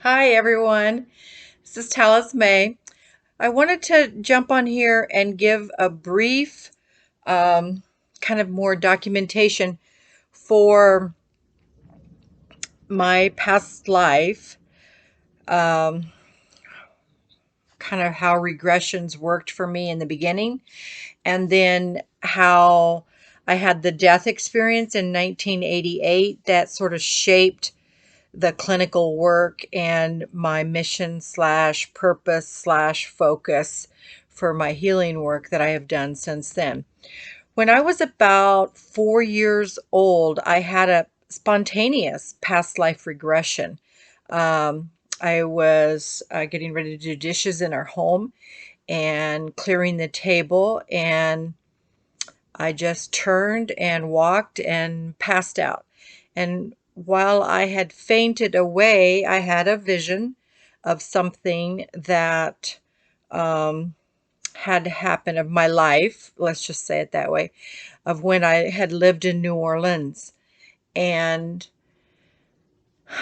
Hi, everyone. This is Talis May. I wanted to jump on here and give a brief, um, kind of more documentation for my past life, um, kind of how regressions worked for me in the beginning, and then how I had the death experience in 1988 that sort of shaped the clinical work and my mission slash purpose slash focus for my healing work that I have done since then. When I was about 4 years old, I had a spontaneous past life regression. I was getting ready to do dishes in our home and clearing the table, and I just turned and walked and passed out. And while I had fainted away, I had a vision of something that um, had happened of my life, let's just say it that way, of when I had lived in New Orleans. And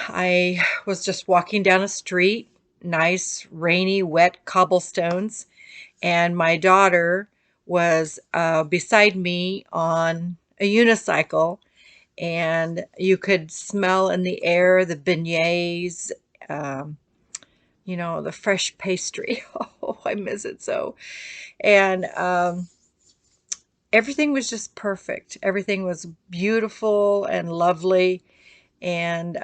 I was just walking down a street, nice, rainy, wet cobblestones, and my daughter was beside me on a unicycle, and you could smell in the air the beignets, um, the fresh pastry. Oh, I miss it so. And everything was just perfect. Everything was beautiful and lovely. And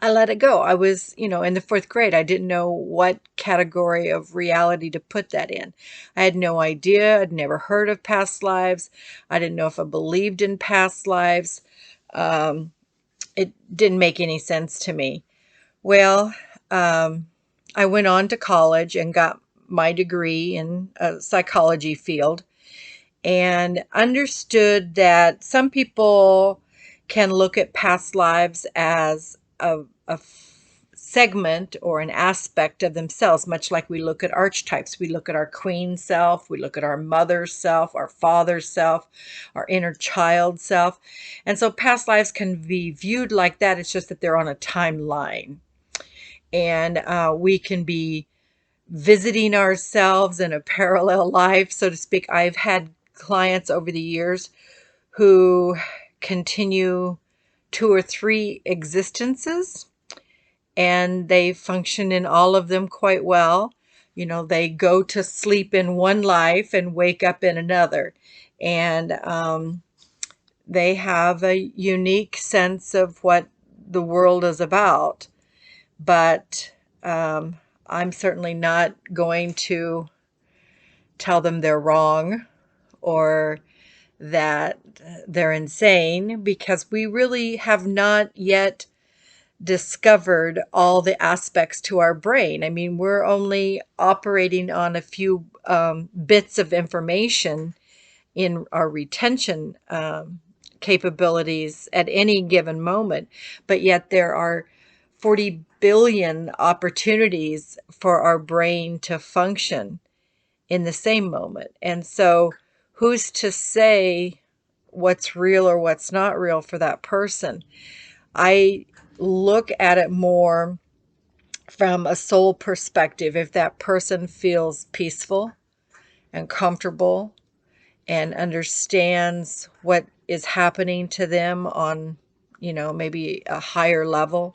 I let it go. I was, in the fourth grade. I didn't know what category of reality to put that in. I had no idea. I'd never heard of past lives. I didn't know if I believed in past lives. Um, it didn't make any sense to me. Well, um, I went on to college and got my degree in a psychology field and understood that some people can look at past lives as a segment or an aspect of themselves, much like we look at archetypes. We look at our queen self, we look at our mother's self, our father's self, our inner child self. And so past lives can be viewed like that. It's just that they're on a timeline. And we can be visiting ourselves in a parallel life, so to speak. I've had clients over the years who continue two or three existences, and they function in all of them quite well. They go to sleep in one life and wake up in another. And they have a unique sense of what the world is about. But I'm certainly not going to tell them they're wrong or that they're insane, because we really have not yet discovered all the aspects to our brain. I mean, we're only operating on a few bits of information in our retention capabilities at any given moment, but yet there are 40 billion opportunities for our brain to function in the same moment. And so, who's to say what's real or what's not real for that person? I look at it more from a soul perspective. If that person feels peaceful and comfortable and understands what is happening to them on, maybe a higher level,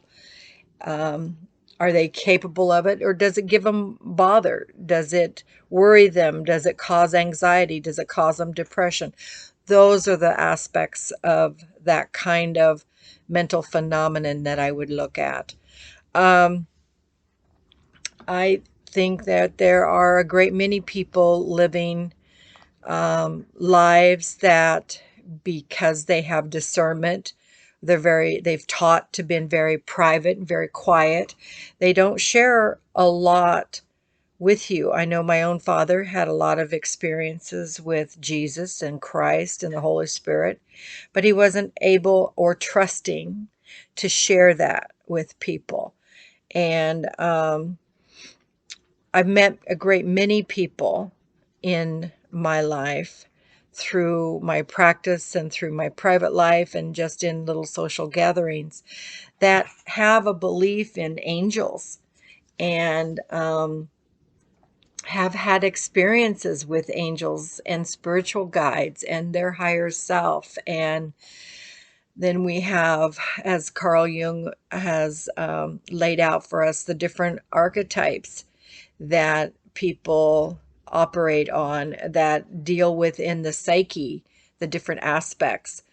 um, are they capable of it, or does it give them bother? Does it worry them? Does it cause anxiety? Does it cause them depression? Those are the aspects of that kind of mental phenomenon that I would look at. Um, I think that there are a great many people living lives that, because they have discernment, they've taught to been very private and very quiet. They don't share a lot with you. I know my own father had a lot of experiences with Jesus and Christ and the Holy Spirit, but he wasn't able or trusting to share that with people. And I've met a great many people in my life through my practice and through my private life and just in little social gatherings that have a belief in angels and have had experiences with angels and spiritual guides and their higher self. And then we have, as Carl Jung has laid out for us, the different archetypes that people operate on that deal within the psyche, the different aspects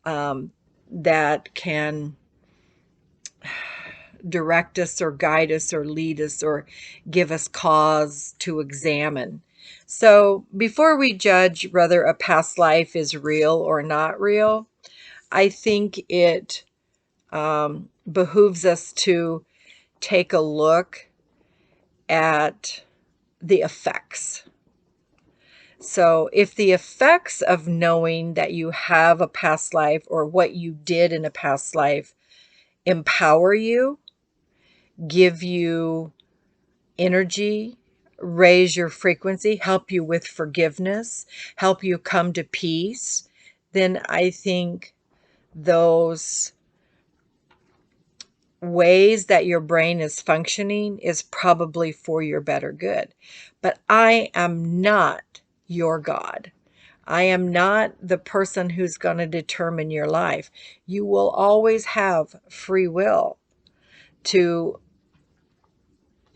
that can direct us or guide us or lead us or give us cause to examine. So before we judge whether a past life is real or not real, I think it behooves us to take a look at the effects. So if the effects of knowing that you have a past life or what you did in a past life empower you, give you energy, raise your frequency, help you with forgiveness, help you come to peace, then I think those ways that your brain is functioning is probably for your better good. But I am not your God. I am not the person who's going to determine your life. You will always have free will to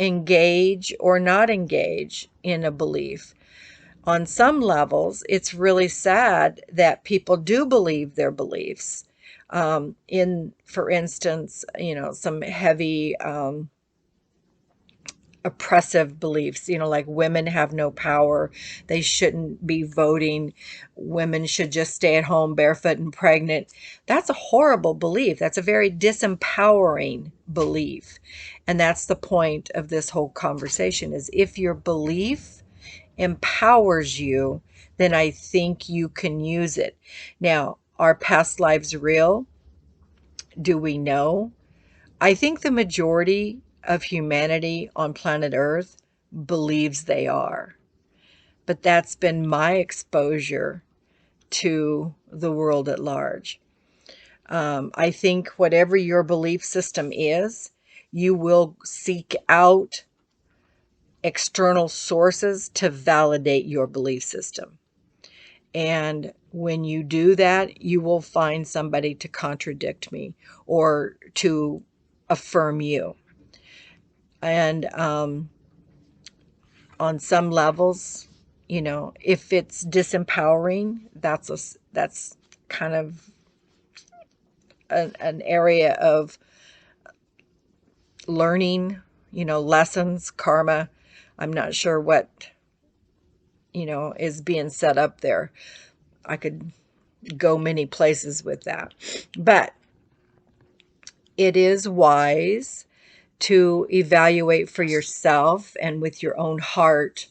engage or not engage in a belief. On some levels, it's really sad that people do believe their beliefs. For instance, some heavy oppressive beliefs, like women have no power, they shouldn't be voting, women should just stay at home barefoot and pregnant. That's a horrible belief. That's a very disempowering belief. And that's the point of this whole conversation is if your belief empowers you, then I think you can use it. Now, are past lives real? Do we know? I think the majority of humanity on planet Earth believes they are. But that's been my exposure to the world at large. I think whatever your belief system is, you will seek out external sources to validate your belief system. And when you do that, you will find somebody to contradict me or to affirm you. And on some levels, if it's disempowering, that's kind of an area of learning, lessons, karma. I'm not sure what, is being set up there. I could go many places with that. But it is wise to evaluate for yourself and with your own heart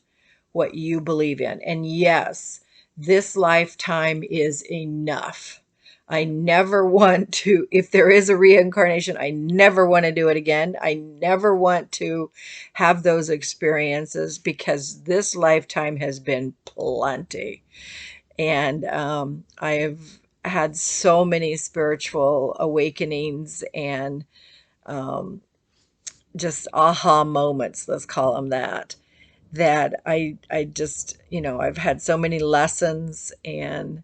what you believe in. And yes, this lifetime is enough. I never want to, if there is a reincarnation, I never want to do it again. I never want to have those experiences because this lifetime has been plenty. And I have had so many spiritual awakenings and just aha moments, let's call them that I just, I've had so many lessons and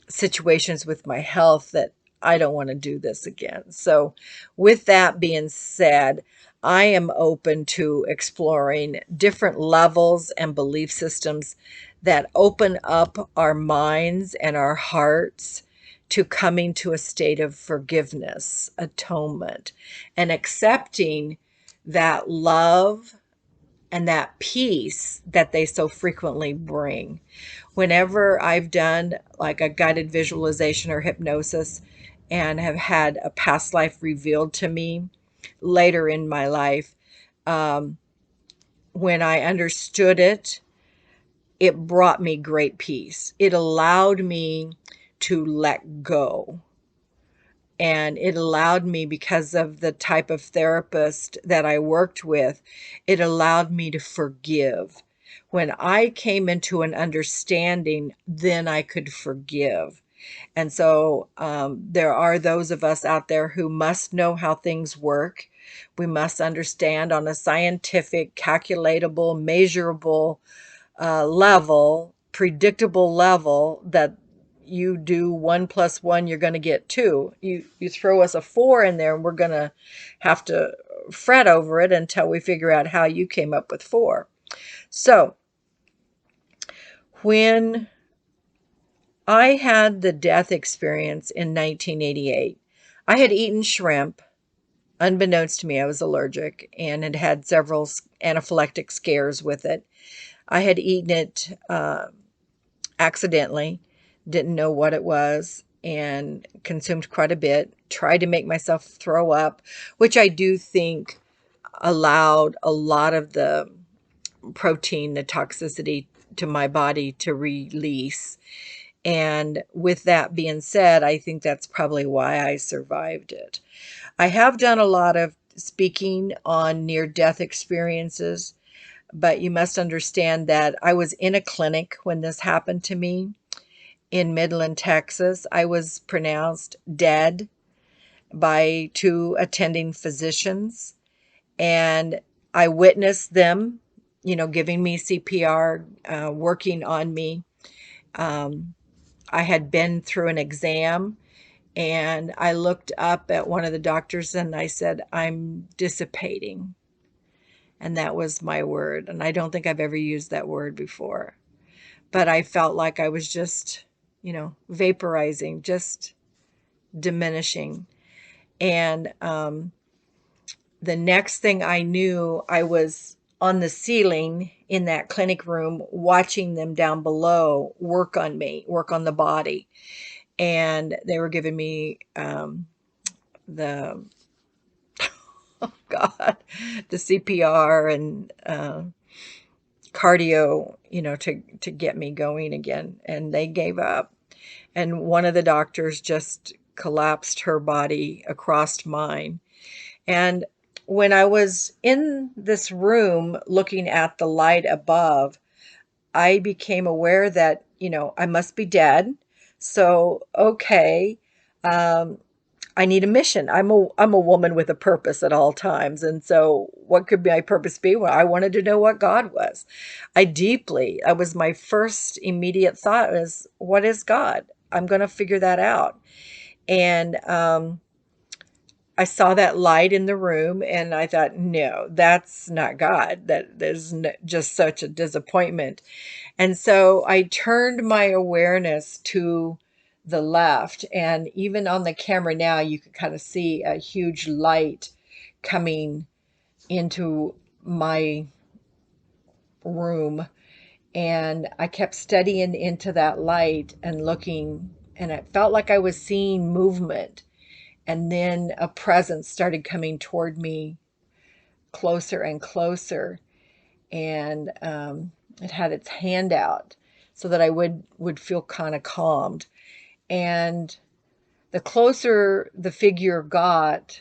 situations with my health that I don't want to do this again. So with that being said, I am open to exploring different levels and belief systems that open up our minds and our hearts to coming to a state of forgiveness, atonement, and accepting that love and that peace that they so frequently bring. Whenever I've done like a guided visualization or hypnosis and have had a past life revealed to me later in my life, when I understood it, it brought me great peace. It allowed me to let go. And it allowed me, because of the type of therapist that I worked with, it allowed me to forgive. When I came into an understanding, then I could forgive. And so there are those of us out there who must know how things work. We must understand on a scientific, calculatable, measurable level, predictable level, that you do 1 + 1, you're going to get 2. You throw us a 4 in there, and we're going to have to fret over it until we figure out how you came up with 4. So when I had the death experience in 1988, I had eaten shrimp. Unbeknownst to me, I was allergic and had had several anaphylactic scares with it. I had eaten it accidentally, didn't know what it was, and consumed quite a bit. Tried to make myself throw up, which I do think allowed a lot of the protein, the toxicity to my body to release. And with that being said, I think that's probably why I survived it. I have done a lot of speaking on near-death experiences, but you must understand that I was in a clinic when this happened to me in Midland, Texas. I was pronounced dead by 2 attending physicians, and I witnessed them, giving me CPR, working on me. I had been through an exam, and I looked up at one of the doctors and I said, "I'm dissipating." And that was my word. And I don't think I've ever used that word before. But I felt like I was just, vaporizing, just diminishing. And the next thing I knew, I was on the ceiling in that clinic room watching them down below work on me, work on the body. And they were giving me the, oh God, the CPR and cardio, to get me going again. And they gave up. And one of the doctors just collapsed her body across mine. And when I was in this room looking at the light above, I became aware that, I must be dead. So, okay, um, I need a mission. I'm a woman with a purpose at all times. And so what could my purpose be? Well, I wanted to know what God was. That was my first immediate thought is, what is God? I'm going to figure that out. And I saw that light in the room and I thought, no, that's not God. That is just such a disappointment. And so I turned my awareness to the left. And even on the camera now, you can kind of see a huge light coming into my room. And I kept studying into that light and looking, and it felt like I was seeing movement. And then a presence started coming toward me closer and closer. And it had its hand out so that I would feel kind of calmed. And the closer the figure got,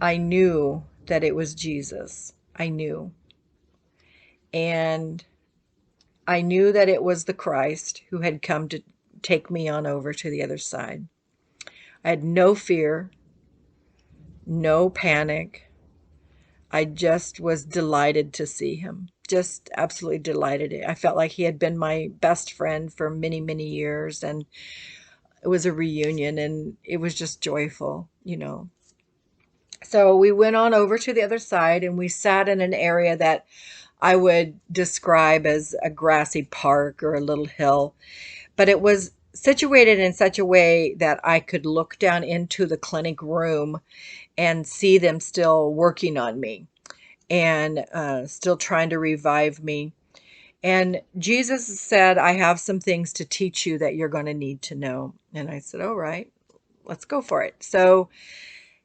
I knew that it was Jesus. I knew. And I knew that it was the Christ who had come to take me on over to the other side. I had no fear, no panic. I just was delighted to see him. Just absolutely delighted. I felt like he had been my best friend for many, many years, and it was a reunion, and it was just joyful. So we went on over to the other side, and we sat in an area that I would describe as a grassy park or a little hill, but it was situated in such a way that I could look down into the clinic room and see them still working on me and still trying to revive me. And Jesus said, "I have some things to teach you that you're going to need to know." And I said, "All right, let's go for it." So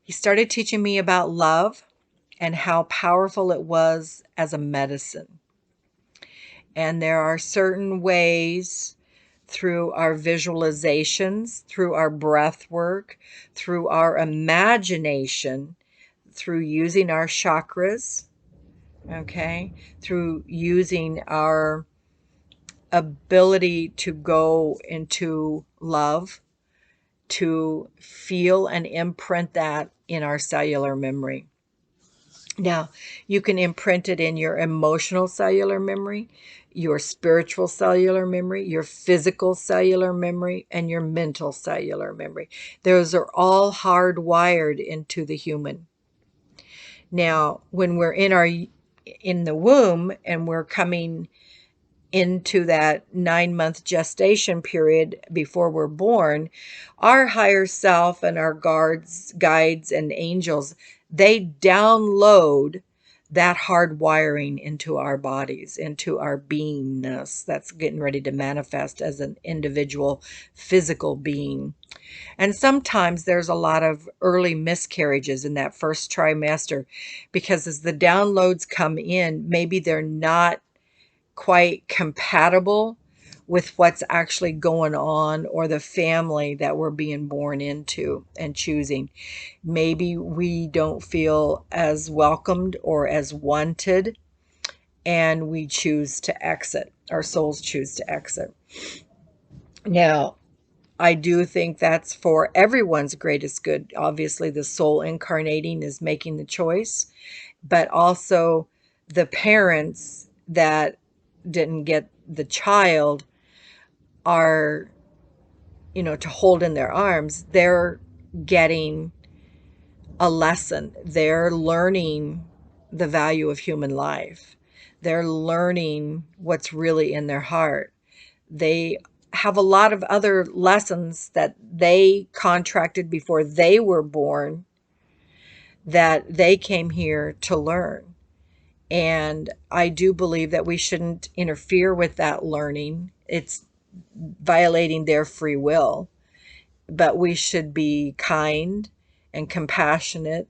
he started teaching me about love and how powerful it was as a medicine. And there are certain ways, through our visualizations, through our breath work, through our imagination, through using our chakras, okay, through using our ability to go into love, to feel and imprint that in our cellular memory. Now, you can imprint it in your emotional cellular memory, your spiritual cellular memory, your physical cellular memory, and your mental cellular memory. Those are all hardwired into the human. Now, when we're in the womb and we're coming into that 9-month gestation period before we're born, our higher self and our guides, and angels, they download that hard wiring into our bodies, into our beingness that's getting ready to manifest as an individual physical being. And sometimes there's a lot of early miscarriages in that first trimester because as the downloads come in, maybe they're not quite compatible with what's actually going on or the family that we're being born into and choosing. Maybe we don't feel as welcomed or as wanted, and we choose to exit. Our souls choose to exit. Now, I do think that's for everyone's greatest good. Obviously, the soul incarnating is making the choice, but also the parents that didn't get the child are, to hold in their arms, they're getting a lesson. They're learning the value of human life. They're learning what's really in their heart. They have a lot of other lessons that they contracted before they were born that they came here to learn. And I do believe that we shouldn't interfere with that learning. It's violating their free will, but we should be kind and compassionate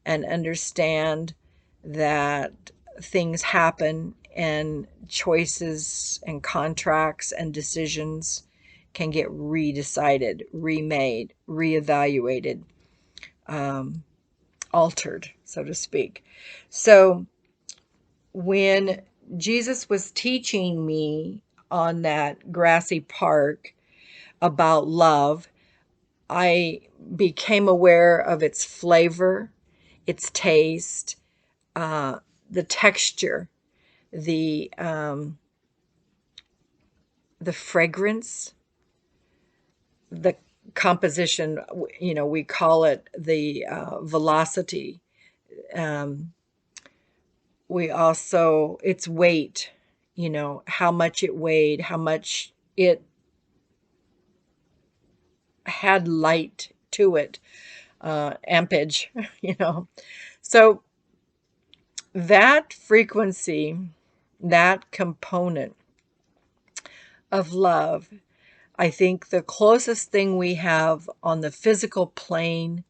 and understand that things happen and choices and contracts and decisions can get redecided, remade, reevaluated, altered, so to speak. So when Jesus was teaching me on that grassy park about love, I became aware of its flavor, its taste, the texture, the the fragrance, the composition. We call it the velocity. Um, we also its weight. How much it weighed, how much it had light to it, ampage. you know. So that frequency, that component of love, I think the closest thing we have on the physical plane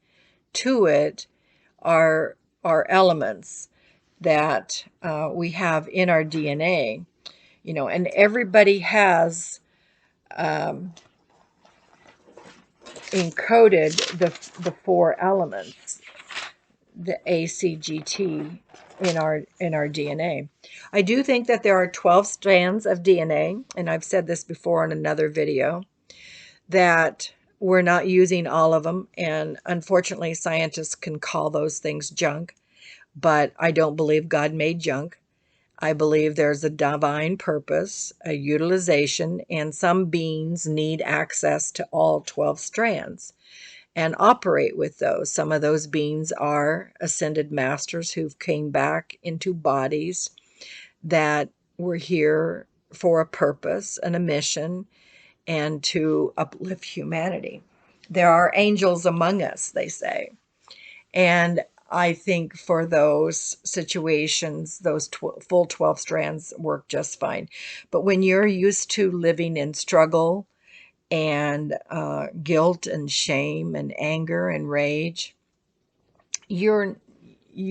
to it are elements that we have in our DNA, and everybody has encoded the four elements, the ACGT in our DNA. I do think that there are 12 strands of DNA, and I've said this before in another video, that we're not using all of them, and unfortunately scientists can call those things junk, but I don't believe God made junk. I believe there's a divine purpose, a utilization, and some beings need access to all 12 strands and operate with those. Some of those beings are ascended masters who came back into bodies that were here for a purpose and a mission and to uplift humanity. There are angels among us, they say. And I think for those situations, those full 12 strands work just fine. But when you're used to living in struggle and guilt and shame and anger and rage, you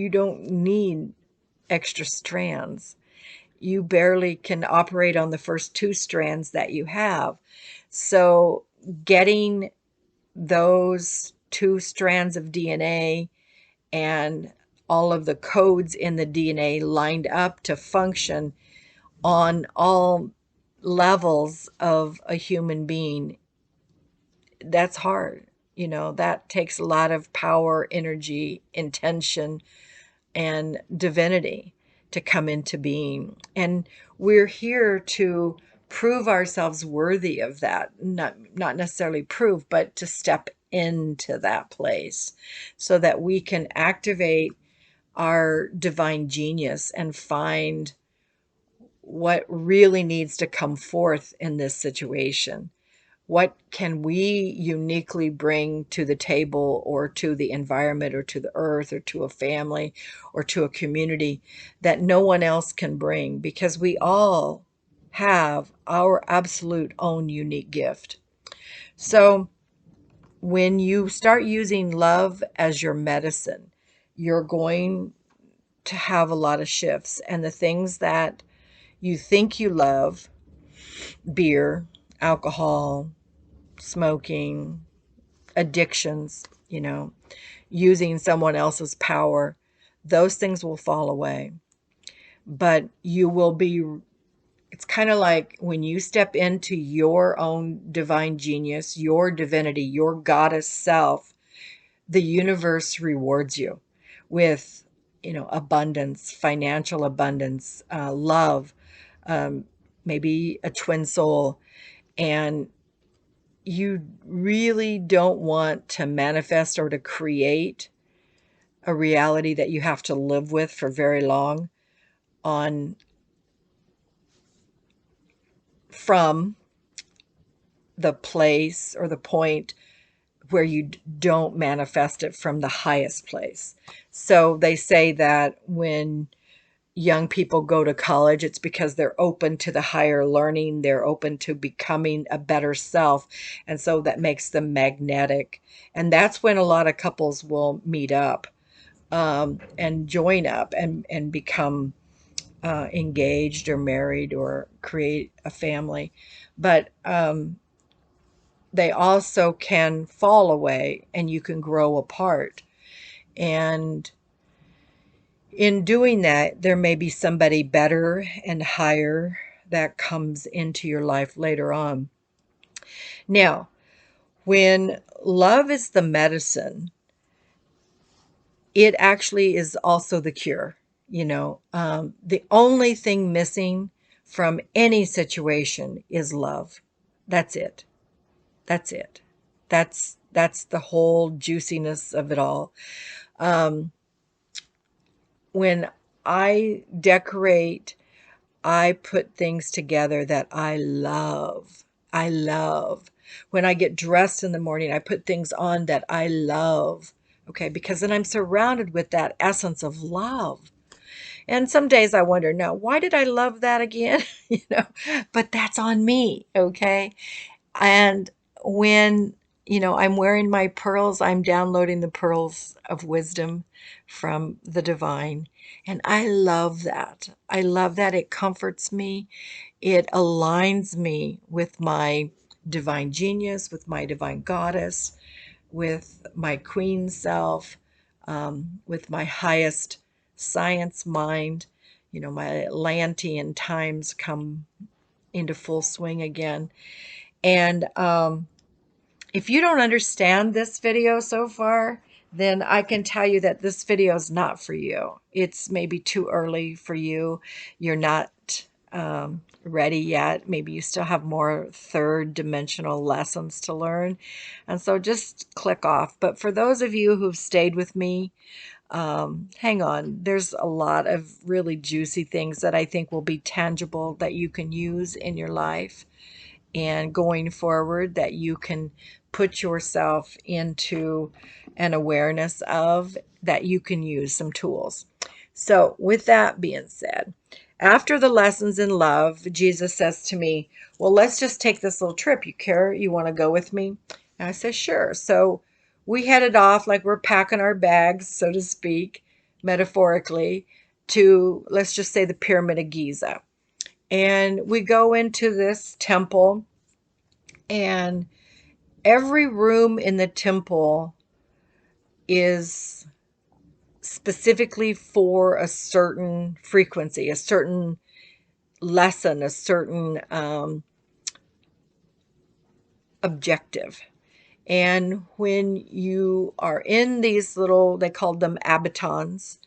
don't need extra strands. You barely can operate on the first two strands that you have. So getting those two strands of DNA and all of the codes in the DNA lined up to function on all levels of a human being, that's hard. That takes a lot of power, energy, intention, and divinity to come into being. And we're here to prove ourselves worthy of that. Not necessarily prove, but to step into that place so that we can activate our divine genius and find what really needs to come forth in this situation. What can we uniquely bring to the table or to the environment or to the earth or to a family or to a community that no one else can bring? Because we all have our absolute own unique gift. So when you start using love as your medicine, you're going to have a lot of shifts. And the things that you think you love, beer, alcohol, smoking, addictions, using someone else's power, those things will fall away. But you will be, it's kind of like when you step into your own divine genius, your divinity, your goddess self, the universe rewards you with, abundance, financial abundance, love, um, maybe a twin soul. And you really don't want to manifest or to create a reality that you have to live with for very long on from the place or the point where you don't manifest it from the highest place. So they say that when young people go to college, it's because they're open to the higher learning, they're open to becoming a better self, and so that makes them magnetic. And that's when a lot of couples will meet up, and join up and become engaged or married or create a family. But they also can fall away and you can grow apart. And in doing that, there may be somebody better and higher that comes into your life later on. Now, when love is the medicine, it actually is also the cure. The only thing missing from any situation is love. That's it. That's it. That's the whole juiciness of it all. Um, when I decorate, I put things together that I love. I love. When I get dressed in the morning, I put things on that I love. Okay, because then I'm surrounded with that essence of love. And some days I wonder, now, why did I love that again? But that's on me, okay? And when, I'm wearing my pearls, I'm downloading the pearls of wisdom from the divine. And I love that. I love that. It comforts me. It aligns me with my divine genius, with my divine goddess, with my queen self, with my highest science mind. My Atlantean times come into full swing again. And if you don't understand this video so far, then I can tell you that this video is not for you. It's maybe too early for you. You're not ready yet. Maybe you still have more third dimensional lessons to learn. And so just click off. But for those of you who've stayed with me, hang on. There's a lot of really juicy things that I think will be tangible that you can use in your life and going forward, that you can put yourself into an awareness of, that you can use some tools. So with that being said, after the lessons in love, Jesus says to me, well, let's just take this little trip. You care? You want to go with me? And I said, sure. So we headed off like we're packing our bags, so to speak, metaphorically, to, let's just say, the Pyramid of Giza. And we go into this temple, and every room in the temple is specifically for a certain frequency, a certain lesson, a certain objective. And when you are in these little, they called them abatons,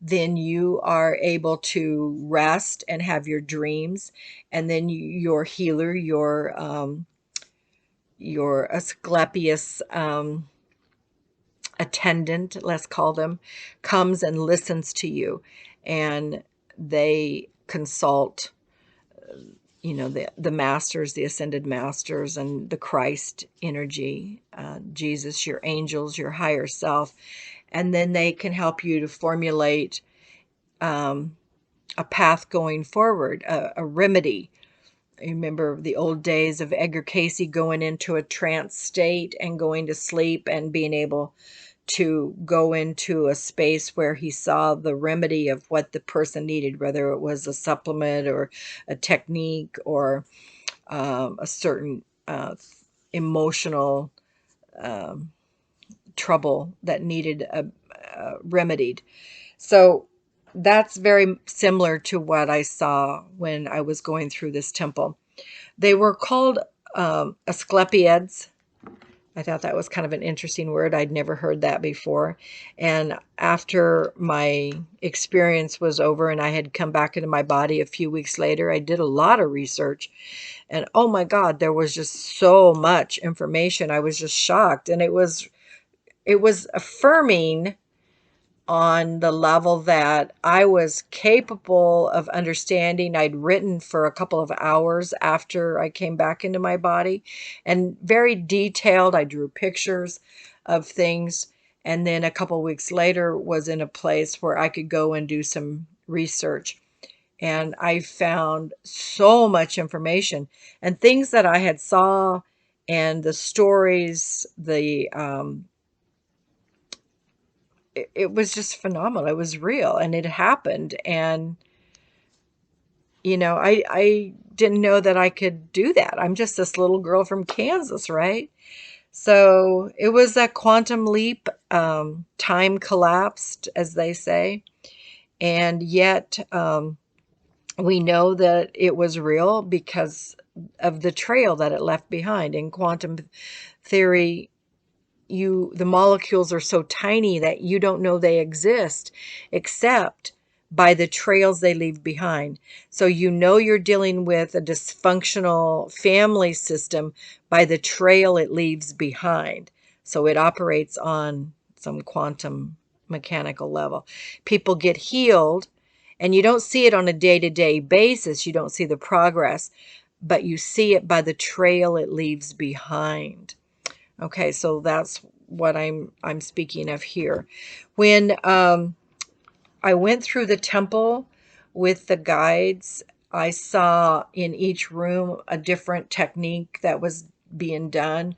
then you are able to rest and have your dreams. And then your healer, your Asclepius attendant, let's call them, comes and listens to you. And they consult, the masters, the ascended masters, and the Christ energy, Jesus, your angels, your higher self. And then they can help you to formulate a path going forward, a remedy. I remember the old days of Edgar Cayce going into a trance state and going to sleep and being able to go into a space where he saw the remedy of what the person needed, whether it was a supplement or a technique or a certain emotional trouble that needed remedied. So that's very similar to what I saw when I was going through this temple. They were called Asclepiads. I thought that was kind of an interesting word. I'd never heard that before. And after my experience was over and I had come back into my body a few weeks later, I did a lot of research. And oh my God, there was just so much information. I was just shocked. And it was affirming on the level that I was capable of understanding. I'd written for a couple of hours after I came back into my body, and very detailed. I drew pictures of things, and then a couple of weeks later was in a place where I could go and do some research. And I found so much information and things that I had saw, and the stories, it was just phenomenal. It was real and it happened. And, I didn't know that I could do that. I'm just this little girl from Kansas, right? So it was a quantum leap. Time collapsed, as they say. And yet, we know that it was real because of the trail that it left behind. In quantum theory, the molecules are so tiny that you don't know they exist except by the trails they leave behind. So you're dealing with a dysfunctional family system by the trail it leaves behind. So it operates on some quantum mechanical level. People get healed, and you don't see it on a day-to-day basis. You don't see the progress, but you see it by the trail it leaves behind. Okay, so that's what I'm speaking of here. When I went through the temple with the guides, I saw in each room a different technique that was being done.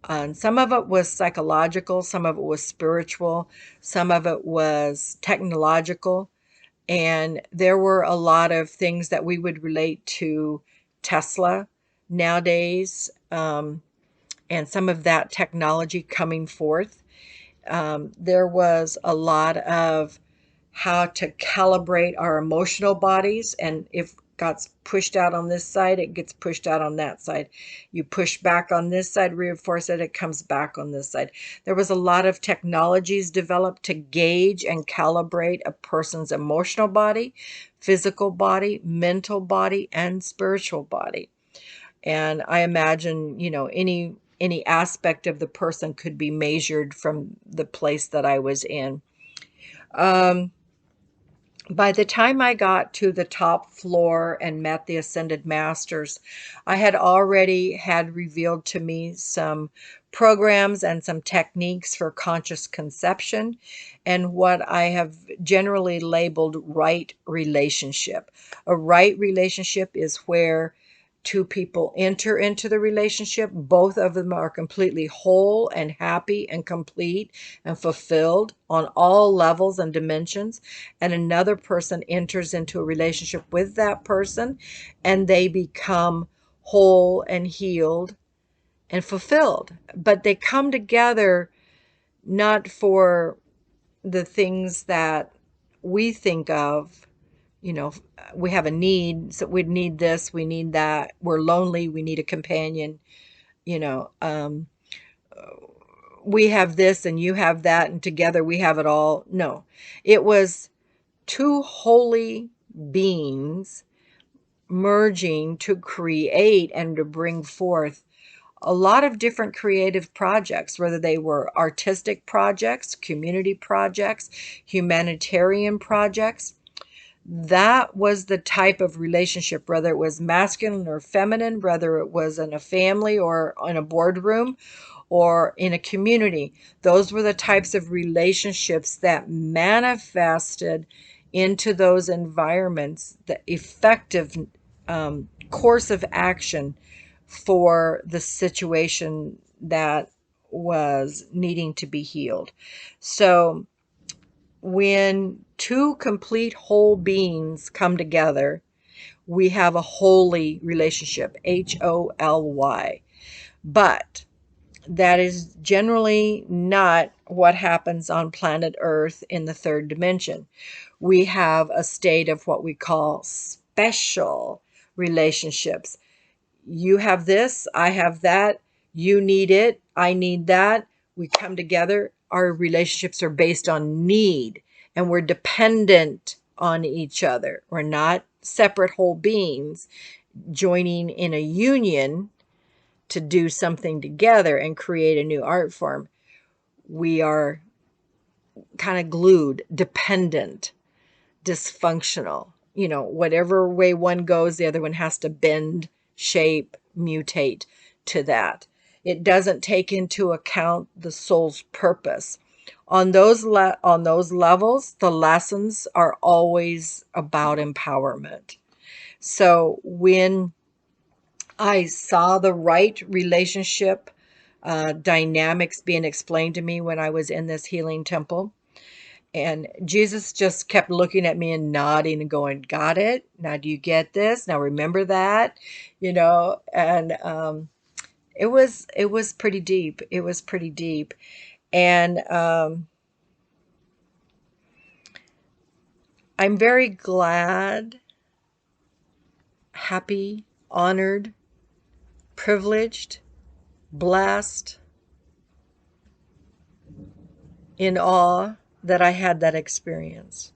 And some of it was psychological, some of it was spiritual, some of it was technological. And there were a lot of things that we would relate to Tesla nowadays. And some of that technology coming forth. There was a lot of how to calibrate our emotional bodies. And if God's pushed out on this side, it gets pushed out on that side. You push back on this side, reinforce it, it comes back on this side. There was a lot of technologies developed to gauge and calibrate a person's emotional body, physical body, mental body, and spiritual body. And I imagine, any aspect of the person could be measured from the place that I was in. By the time I got to the top floor and met the ascended masters, I had already had revealed to me some programs and some techniques for conscious conception and what I have generally labeled right relationship. A right relationship is where two people enter into the relationship. Both of them are completely whole and happy and complete and fulfilled on all levels and dimensions. And another person enters into a relationship with that person and they become whole and healed and fulfilled. But they come together not for the things that we think of, you know, we have a need, so we need this, we need that, we're lonely, we need a companion, you know, we have this and you have that, and together we have it all. No, it was two holy beings merging to create and to bring forth a lot of different creative projects, whether they were artistic projects, community projects, humanitarian projects. That was the type of relationship, whether it was masculine or feminine, whether it was in a family or in a boardroom or in a community. Those were the types of relationships that manifested into those environments, the effective course of action for the situation that was needing to be healed. So when two complete whole beings come together, we have a holy relationship, HOLY. But that is generally not what happens on planet Earth in the third dimension. We have a state of what we call special relationships. You have this, I have that, you need it, I need that. We come together. Our relationships are based on need, and we're dependent on each other. We're not separate whole beings joining in a union to do something together and create a new art form. We are kind of glued, dependent, dysfunctional. You know, whatever way one goes, the other one has to bend, shape, mutate to that. It doesn't take into account the soul's purpose. On those levels, the lessons are always about empowerment. So when I saw the right relationship dynamics being explained to me when I was in this healing temple, and Jesus just kept looking at me and nodding and going, got it? Now do you get this? Now remember that? You know, and it was pretty deep. It was pretty deep. And I'm very glad, happy, honored, privileged, blessed, in awe that I had that experience,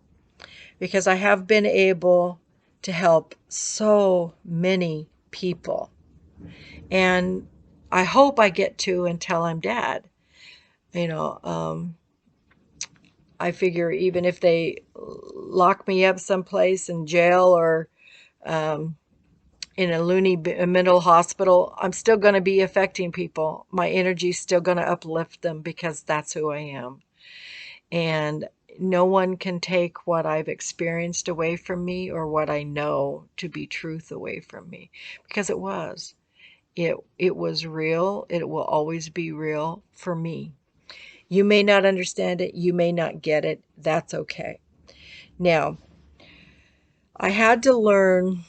because I have been able to help so many people. And I hope I get to until I'm dead. You know, I figure even if they lock me up someplace in jail or in a loony mental hospital, I'm still going to be affecting people. My energy's still going to uplift them because that's who I am. And no one can take what I've experienced away from me or what I know to be truth away from me, because it was. It was real. It will always be real for me. You may not understand it. You may not get it. That's okay. Now, I had to learn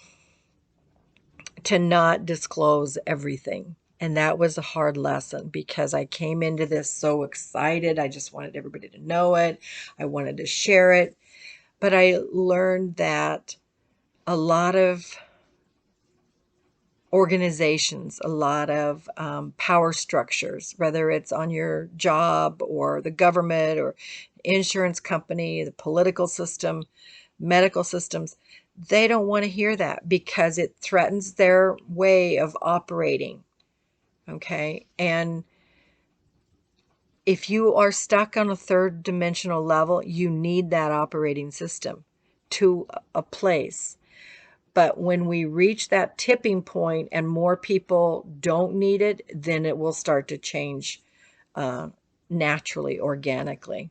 to not disclose everything. And that was a hard lesson because I came into this so excited. I just wanted everybody to know it. I wanted to share it. But I learned that a lot of organizations, a lot of power structures, whether it's on your job or the government or insurance company, the political system, medical systems, they don't want to hear that because it threatens their way of operating. Okay. And if you are stuck on a third dimensional level, you need that operating system to a place. But when we reach that tipping point and more people don't need it, then it will start to change naturally, organically.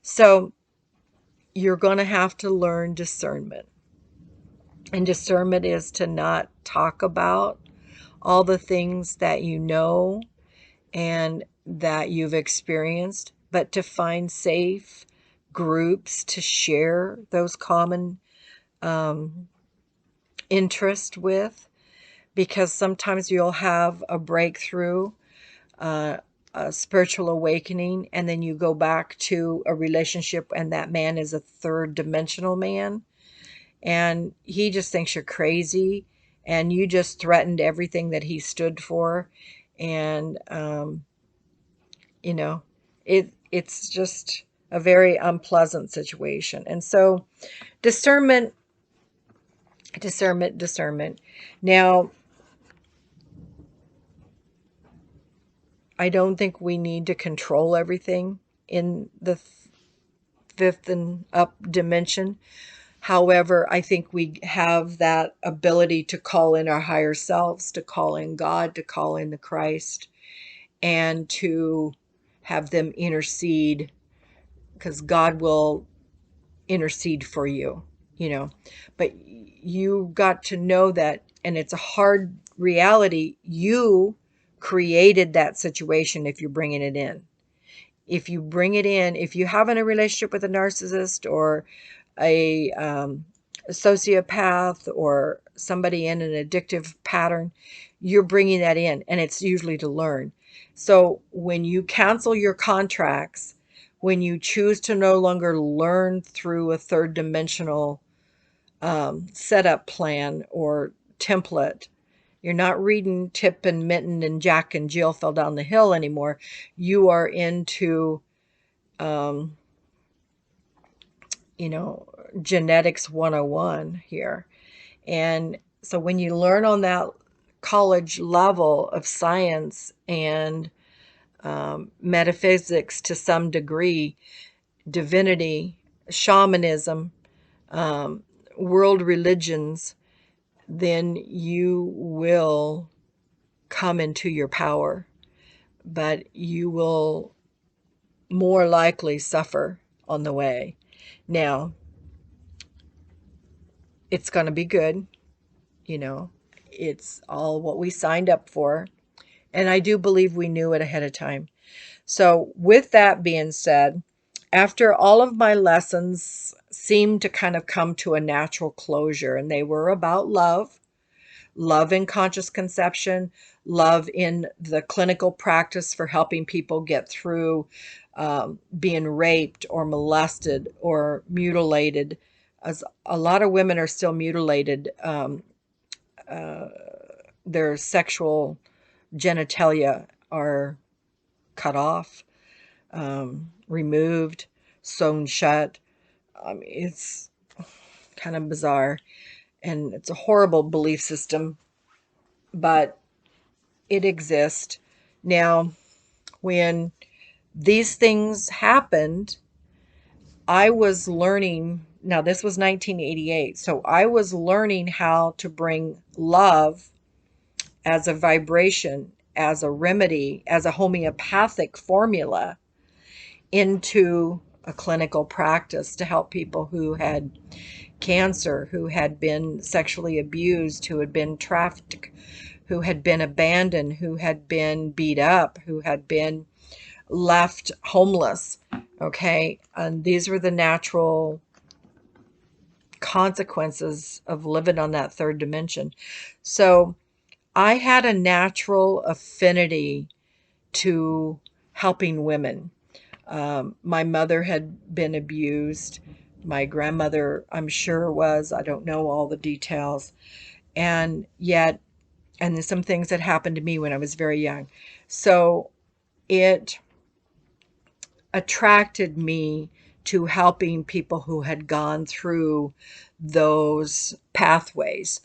So you're going to have to learn discernment. And discernment is to not talk about all the things that you know and that you've experienced, but to find safe groups to share those common interest with, because sometimes you'll have a breakthrough a spiritual awakening, and then you go back to a relationship and that man is a third dimensional man, and he just thinks you're crazy, and you just threatened everything that he stood for. And you know, it's just a very unpleasant situation. And so discernment, discernment. Now, I don't think we need to control everything in the fifth and up dimension. However, I think we have that ability to call in our higher selves, to call in God, to call in the Christ, and to have them intercede, because God will intercede for you, you know. But you got to know that, and it's a hard reality. You created that situation if you're bringing it in. If you bring it in, if you have in a relationship with a narcissist or a sociopath or somebody in an addictive pattern, you're bringing that in, and it's usually to learn. So when you cancel your contracts, when you choose to no longer learn through a third dimensional setup plan or template, you're not reading Tip and Mitten and Jack and Jill fell down the hill anymore. You are into um, you know, genetics 101 here. And so when you learn on that college level of science and metaphysics to some degree, divinity, shamanism, um, world religions, then you will come into your power, but you will more likely suffer on the way. Now, it's going to be good. You know, it's all what we signed up for. And I do believe we knew it ahead of time. So, with that being said, after all of my lessons seemed to kind of come to a natural closure, and they were about love, love in conscious conception, love in the clinical practice for helping people get through being raped or molested or mutilated. As a lot of women are still mutilated, their sexual genitalia are cut off, removed, sewn shut. It's kind of bizarre, and it's a horrible belief system, but it exists. Now, when these things happened, I was learning. Now, this was 1988, so I was learning how to bring love as a vibration, as a remedy, as a homeopathic formula into a clinical practice to help people who had cancer, who had been sexually abused, who had been trafficked, who had been abandoned, who had been beat up, who had been left homeless. Okay. And these were the natural consequences of living on that third dimension. So I had a natural affinity to helping women. My mother had been abused. My grandmother, I'm sure, was. I don't know all the details. And yet, and there's some things that happened to me when I was very young. So it attracted me to helping people who had gone through those pathways.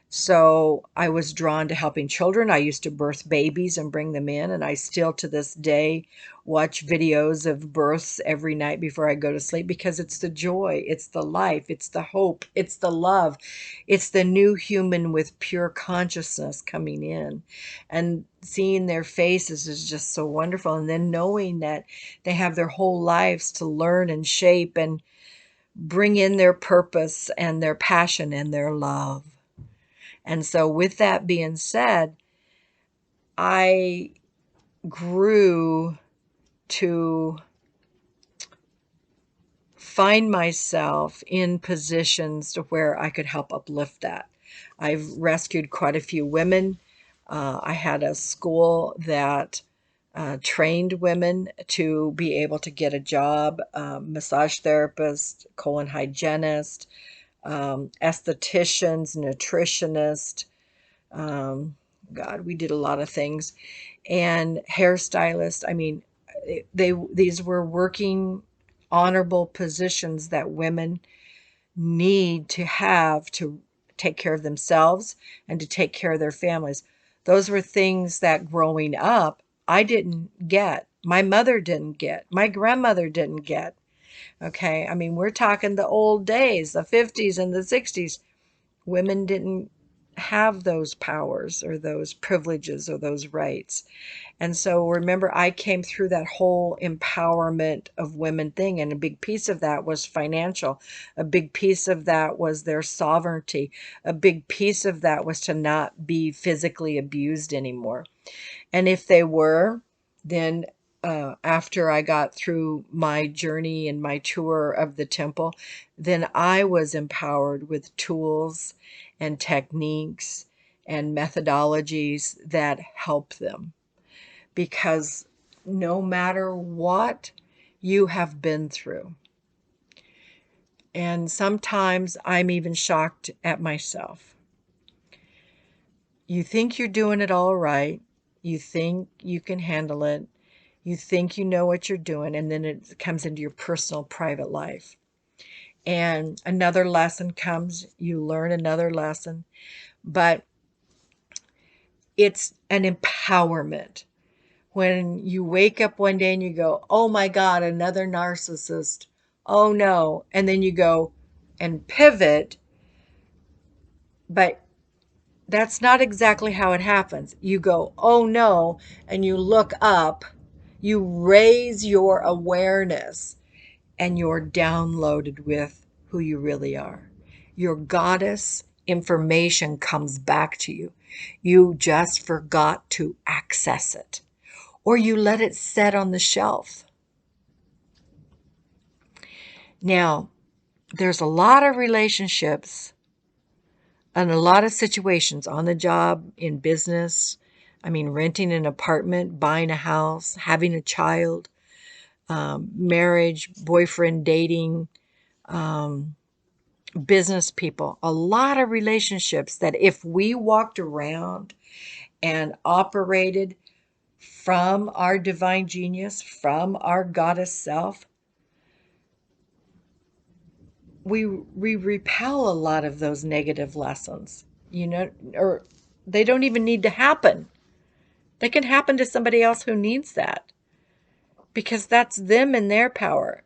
So I was drawn to helping children. I used to birth babies and bring them in, and I still to this day watch videos of births every night before I go to sleep, because it's the joy, it's the life, it's the hope, it's the love, it's the new human with pure consciousness coming in. And seeing their faces is just so wonderful. And then knowing that they have their whole lives to learn and shape and bring in their purpose and their passion and their love. And so, with that being said, I grew to find myself in positions to where I could help uplift that. I've rescued quite a few women. I had a school that trained women to be able to get a job, massage therapist, colon hygienist, estheticians, nutritionist. Um, God, we did a lot of things, and hairstylist. I mean, these were working, honorable positions that women need to have to take care of themselves and to take care of their families. Those were things that growing up I didn't get. My mother didn't get. My grandmother didn't get. Okay. I mean, we're talking the old days, the 50s and the 60s. Women didn't have those powers or those privileges or those rights. And so remember, I came through that whole empowerment of women thing, and a big piece of that was financial. A big piece of that was their sovereignty. A big piece of that was to not be physically abused anymore. And if they were, then after I got through my journey and my tour of the temple, then I was empowered with tools and techniques and methodologies that help them. Because no matter what you have been through, and sometimes I'm even shocked at myself. You think you're doing it all right. You think you can handle it. You think you know what you're doing, and then it comes into your personal, private life. And another lesson comes, you learn another lesson, but it's an empowerment. When you wake up one day and you go, oh my God, another narcissist. Oh no. And then you go and pivot, but that's not exactly how it happens. You go, oh no, and you look up, you raise your awareness, and you're downloaded with who you really are. Your goddess information comes back to you. You just forgot to access it, or you let it set on the shelf. Now, there's a lot of relationships and a lot of situations on the job, in business. I mean, renting an apartment, buying a house, having a child, marriage, boyfriend, dating, business people. A lot of relationships that if we walked around and operated from our divine genius, from our goddess self, we repel a lot of those negative lessons, or they don't even need to happen. They can happen to somebody else who needs that, because that's them and their power.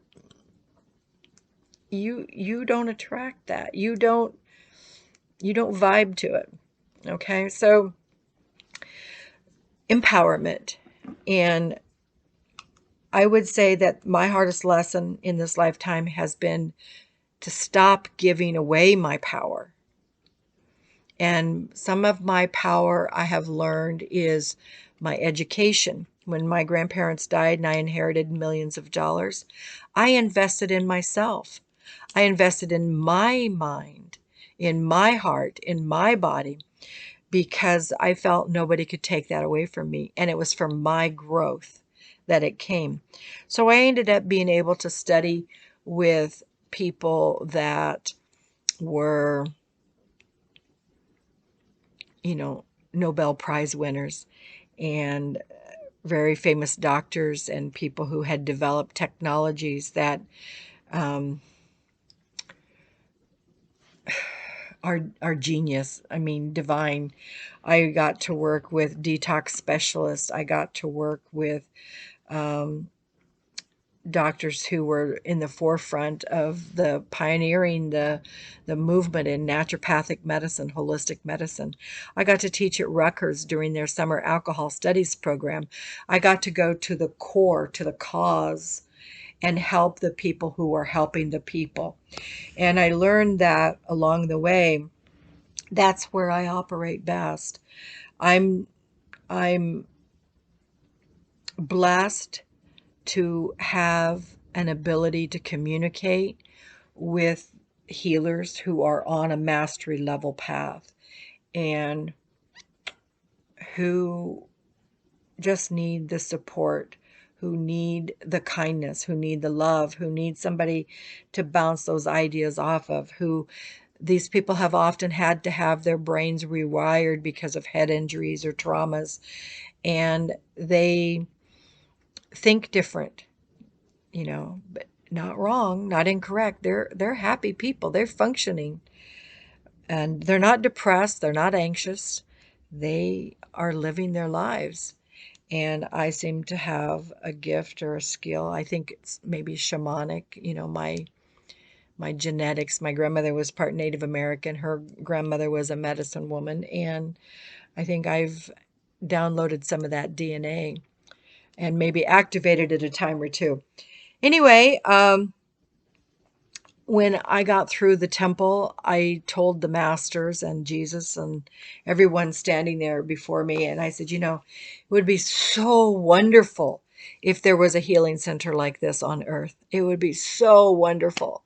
You don't attract that. You don't vibe to it. Okay? So empowerment. And I would say that my hardest lesson in this lifetime has been to stop giving away my power. And some of my power I have learned is my education. When my grandparents died and I inherited millions of dollars, I invested in myself. I invested in my mind, in my heart, in my body, because I felt nobody could take that away from me. And it was from my growth that it came. So I ended up being able to study with people that were, Nobel Prize winners, and very famous doctors and people who had developed technologies that are genius. I mean, divine. I got to work with detox specialists. I got to work with doctors who were in the forefront of the pioneering the movement in naturopathic medicine, holistic medicine. I got to teach at Rutgers during their summer alcohol studies program. I got to go to the core, to the cause, and help the people who are helping the people. And I learned that along the way, that's where I operate best. I'm I'm blessed to have an ability to communicate with healers who are on a mastery level path and who just need the support, who need the kindness, who need the love, who need somebody to bounce those ideas off of, who these people have often had to have their brains rewired because of head injuries or traumas, and they think different, but not wrong, not incorrect. They're happy people. They're functioning, and they're not depressed, they're not anxious. They are living their lives. And I seem to have a gift or a skill. I think it's maybe shamanic. My genetics. My grandmother was part Native American. Her grandmother was a medicine woman, and I think I've downloaded some of that DNA and maybe activated it a time or two. Anyway, when I got through the temple, I told the masters and Jesus and everyone standing there before me, and I said, it would be so wonderful if there was a healing center like this on earth. It would be so wonderful.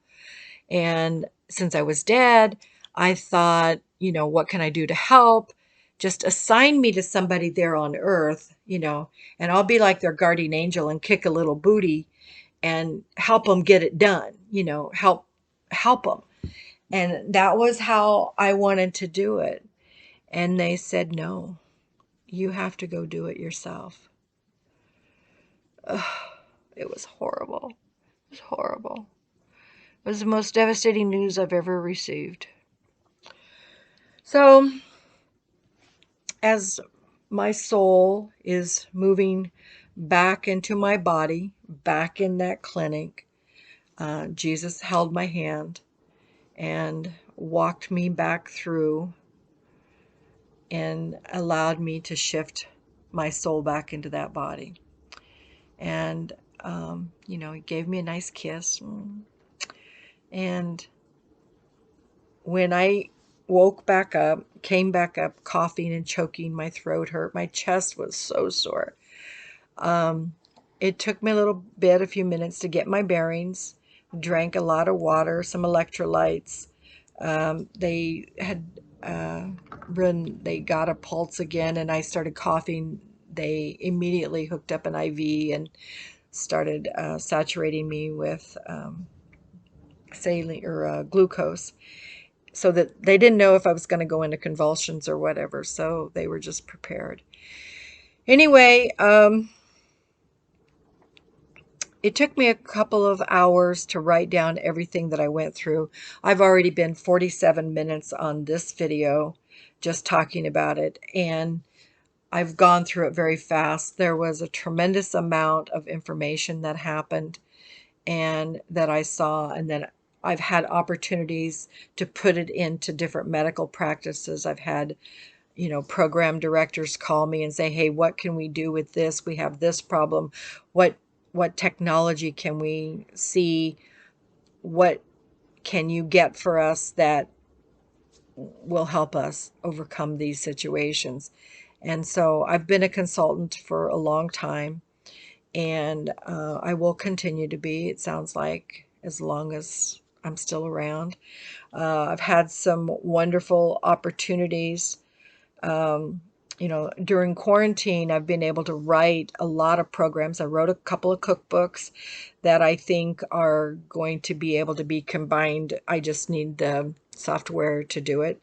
And since I was dead, I thought, what can I do to help? Just assign me to somebody there on earth, and I'll be like their guardian angel and kick a little booty and help them get it done, help them. And that was how I wanted to do it. And they said, no, you have to go do it yourself. Ugh, it was horrible. It was horrible. It was the most devastating news I've ever received. So, as my soul is moving back into my body, back in that clinic, Jesus held my hand and walked me back through and allowed me to shift my soul back into that body. And, he gave me a nice kiss. And when I woke back up, came back up coughing and choking, my throat hurt, my chest was so sore. It took me a few minutes to get my bearings, drank a lot of water, some electrolytes. They had they got a pulse again, and I started coughing. They immediately hooked up an IV and started saturating me with saline or glucose, so that they didn't know if I was going to go into convulsions or whatever. So they were just prepared. Anyway, it took me a couple of hours to write down everything that I went through. I've already been 47 minutes on this video just talking about it, and I've gone through it very fast. There was a tremendous amount of information that happened and that I saw, and then I've had opportunities to put it into different medical practices. I've had program directors call me and say, hey, what can we do with this? We have this problem. What technology can we see? What can you get for us that will help us overcome these situations? And so I've been a consultant for a long time, and I will continue to be, it sounds like, as long as I'm still around. I've had some wonderful opportunities. During quarantine, I've been able to write a lot of programs. I wrote a couple of cookbooks that I think are going to be able to be combined. I just need the software to do it.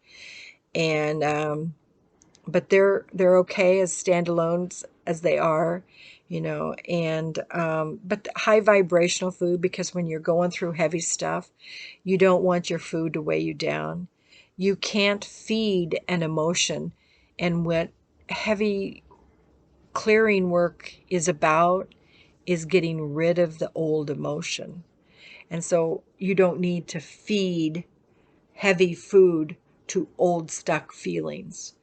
And but they're okay as standalones as they are, and but high vibrational food, because when you're going through heavy stuff, you don't want your food to weigh you down. You can't feed an emotion, and what heavy clearing work is about is getting rid of the old emotion. And so you don't need to feed heavy food to old stuck feelings.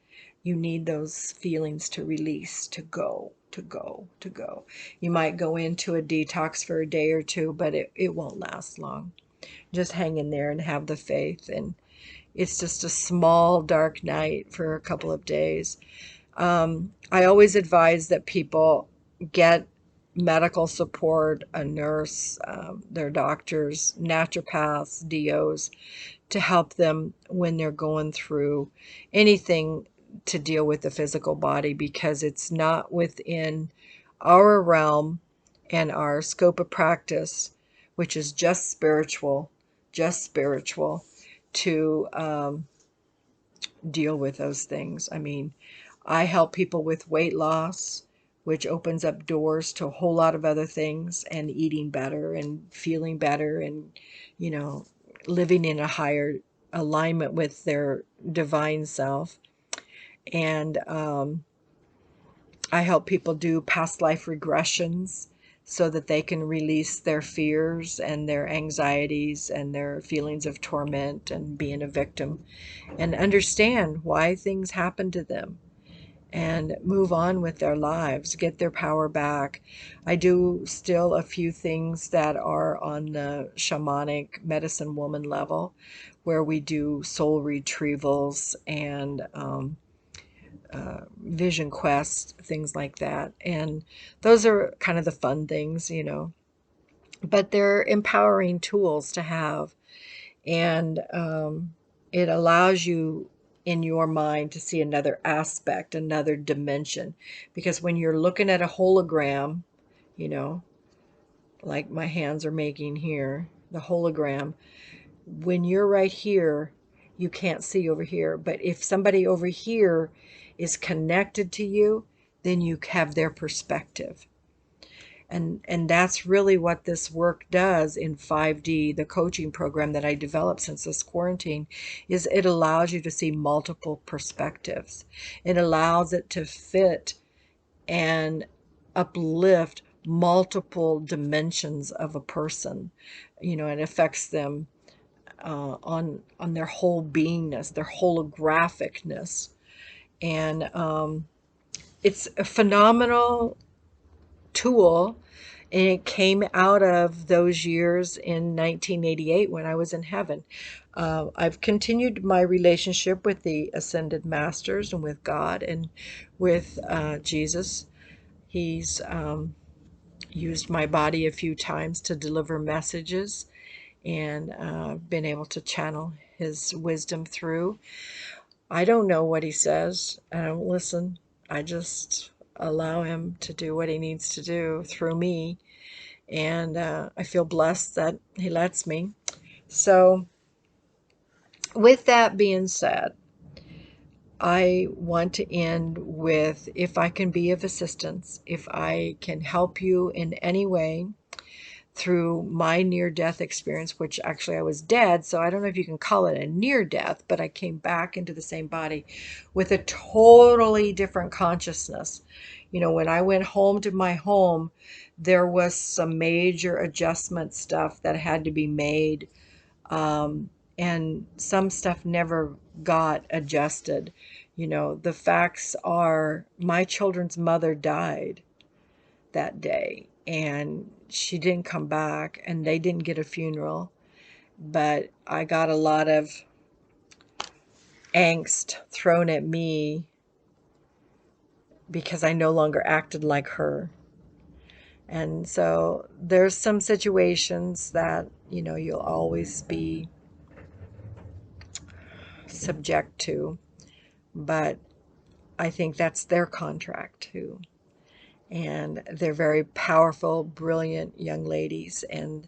You need those feelings to release, to go, to go, to go. You might go into a detox for a day or two, but it won't last long. Just hang in there and have the faith. And it's just a small, dark night for a couple of days. I always advise that people get medical support, a nurse, their doctors, naturopaths, DOs, to help them when they're going through anything to deal with the physical body because it's not within our realm and our scope of practice, which is just spiritual, to deal with those things. I mean, I help people with weight loss, which opens up doors to a whole lot of other things, and eating better and feeling better and, you know, living in a higher alignment with their divine self. And I help people do past life regressions so that they can release their fears and their anxieties and their feelings of torment and being a victim, and understand why things happen to them and move on with their lives, get their power back. I do still a few things that are on the shamanic medicine woman level, where we do soul retrievals and vision quests, things like that. And those are kind of the fun things, you know, but they're empowering tools to have. And it allows you in your mind to see another aspect, another dimension. Because when you're looking at a hologram, you know, like my hands are making here, the hologram, when you're right here, you can't see over here. But if somebody over here is connected to you, then you have their perspective. And that's really what this work does in 5D, the coaching program that I developed since this quarantine, is it allows you to see multiple perspectives. It allows it to fit and uplift multiple dimensions of a person. You know, it affects them on their whole beingness, their holographicness. And it's a phenomenal tool, and it came out of those years in 1988 when I was in heaven. I've continued my relationship with the Ascended Masters and with God and with Jesus. He's used my body a few times to deliver messages, and been able to channel his wisdom through. I don't know what he says. I don't listen. I just allow him to do what he needs to do through me. And I feel blessed that he lets me. So, with that being said, I want to end with, if I can be of assistance, if I can help you in any way through my near-death experience, which actually I was dead, so I don't know if you can call it a near-death, but I came back into the same body with a totally different consciousness. You know, when I went home to my home, there was some major adjustment stuff that had to be made, and some stuff never got adjusted. You know, the facts are my children's mother died that day, and she didn't come back, and they didn't get a funeral. But I got a lot of angst thrown at me because I no longer acted like her. And so there's some situations that, you know, you'll always be subject to, but I think that's their contract too. And they're very powerful, brilliant young ladies, and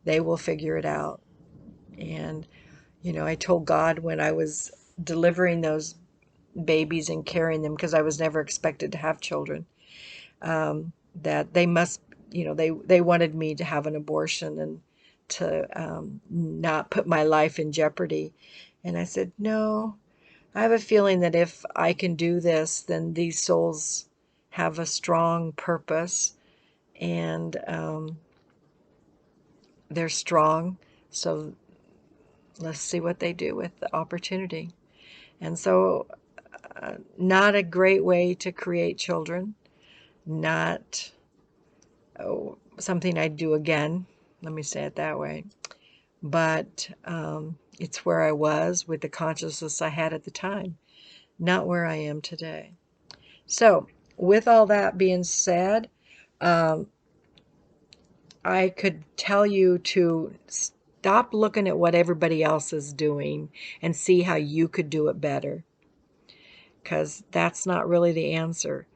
they will figure it out. And, you know, I told God when I was delivering those babies and carrying them, because I was never expected to have children, that they must, you know, they wanted me to have an abortion and to not put my life in jeopardy. And I said, no, I have a feeling that if I can do this, then these souls have a strong purpose, and they're strong. So let's see what they do with the opportunity. And so, not a great way to create children, not something I'd do again. Let me say it that way. But it's where I was with the consciousness I had at the time, not where I am today. So, with all that being said, I could tell you to stop looking at what everybody else is doing and see how you could do it better. because that's not really the answer.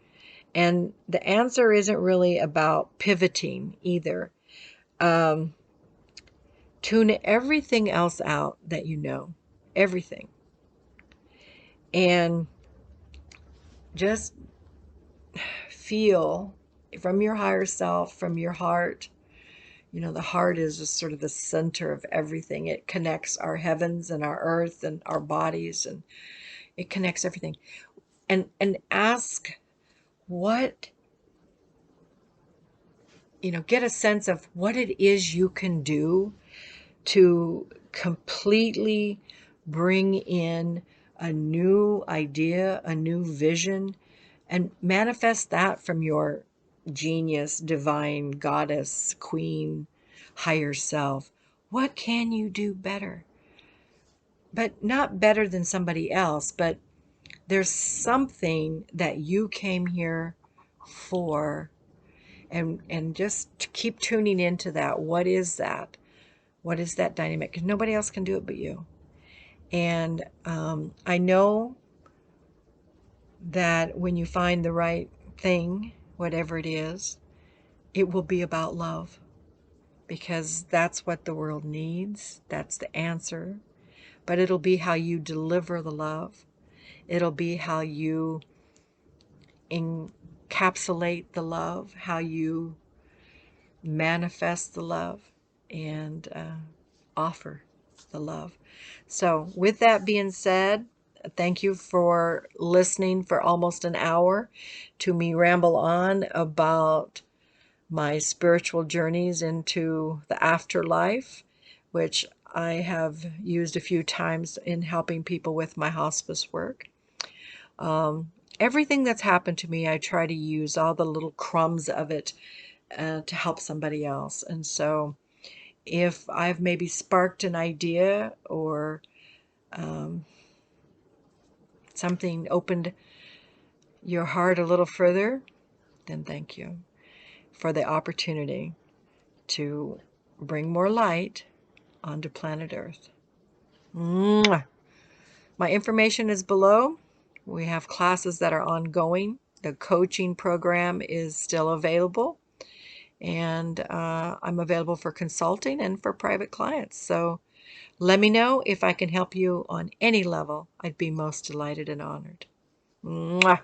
And the answer isn't really about pivoting either. Um, Tune everything else out that you know, everything. And just feel from your higher self, from your heart. You know, the heart is just sort of the center of everything. It connects our heavens and our earth and our bodies, and it connects everything. And ask what, get a sense of what it is you can do to completely bring in a new idea, a new vision, and manifest that from your genius, divine goddess, queen, higher self. What can you do better? But not better than somebody else, but there's something that you came here for, and just keep tuning into that. What is that? What is that dynamic? Because nobody else can do it but you. And I know that when you find the right thing, whatever it is, it will be about love, because that's what the world needs. That's the answer. But it'll be how you deliver the love. It'll be how you encapsulate the love, how you manifest the love, and offer the love. So, with that being said, thank you for listening for almost an hour to me ramble on about my spiritual journeys into the afterlife, which I have used a few times in helping people with my hospice work. Everything that's happened to me, I try to use all the little crumbs of it to help somebody else. And so if I've maybe sparked an idea, or something opened your heart a little further, then thank you for the opportunity to bring more light onto planet Earth. Mwah. My information is below. We have classes that are ongoing. The coaching program is still available. And I'm available for consulting and for private clients. So let me know if I can help you on any level. I'd be most delighted and honored. Mwah.